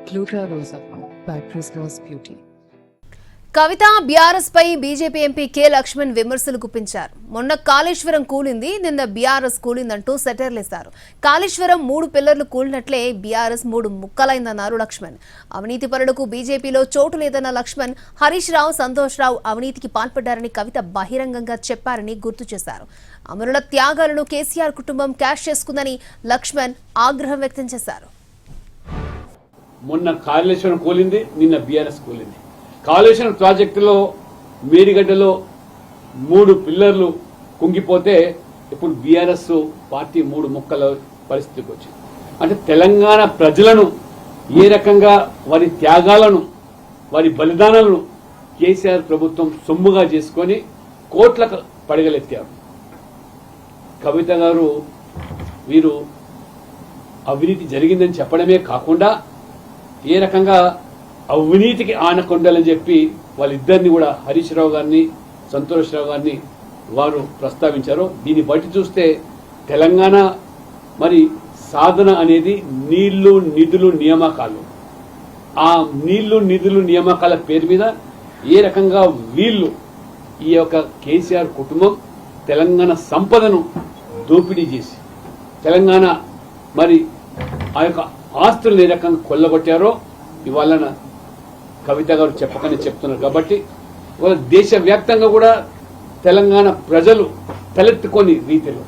Gluta Rosa by Prisma's Beauty. Kavitha BRS పై BJP MP K Laxman విమర్శలు గుప్పించారు. మొన్న కాళేశ్వరం కూలింది, నిన్న బీఆర్ఎస్ కూలిందంటూ సెటైర్లేశారు. కాళేశ్వరం 3 పిల్లర్లు కూలినట్లే బీఆర్ఎస్ 3 ముక్కలైందన్నారు లక్ష్మణ్. అవినీతి పరులకు బీజేపీలో చోటు లేదన్న లక్ష్మణ్ హరీష్ రావు, సంతోష్ రావు అవినీతికి పాల్పడ్డారని కవిత బహిరంగంగా చెప్పారని గుర్తు చేశారు. అమరుల త్యాగాలను కేసీఆర్ కుటుంబం క్యాష్ చేసుకుందని లక్ష్మణ్ ఆగ్రహం వ్యక్తం చేశారు. మొన్న కాళేశ్వరం కూలింది, నిన్న బీఆర్ఎస్ కూలింది. కాళేశ్వరం ప్రాజెక్టులో మేడిగడ్డలో 3 పిల్లర్లు కుంగిపోతే ఇప్పుడు బీఆర్ఎస్ పార్టీ 3 ముక్కల పరిస్థితికి వచ్చింది. అంటే తెలంగాణ ప్రజలను ఏ రకంగా వారి త్యాగాలను, వారి బలిదానాలను కేసీఆర్ ప్రభుత్వం సొమ్ముగా చేసుకొని కోట్లకు పడగలెత్తారు. కవిత గారు వీరు అవినీతి జరిగిందని చెప్పడమే కాకుండా ఏ రకంగా అవినీతికి ఆనకొండాలని చెప్పి వాళ్ళిద్దరిని కూడా హరీష్ రావు గారిని, సంతోష్ రావు గారిని వారు ప్రస్తావించారు. దీన్ని బట్టి చూస్తే తెలంగాణ మరి సాధన అనేది నీళ్లు, నిధులు, నియామకాలు. ఆ నీళ్లు, నిధులు, నియామకాల పేరు మీద ఏ రకంగా వీళ్ళు ఈ యొక్క కేసీఆర్ కుటుంబం తెలంగాణ సంపదను దోపిడీ చేసి తెలంగాణ మరి ఆ యొక్క ఆస్తులను ఏ రకంగా కొల్లగొట్టారో ఇవాళ కవిత గారు చెప్పకనే చెప్తున్నారు. కాబట్టి ఇవాళ దేశవ్యాప్తంగా కూడా తెలంగాణ ప్రజలు తలెత్తుకొని రీతిలో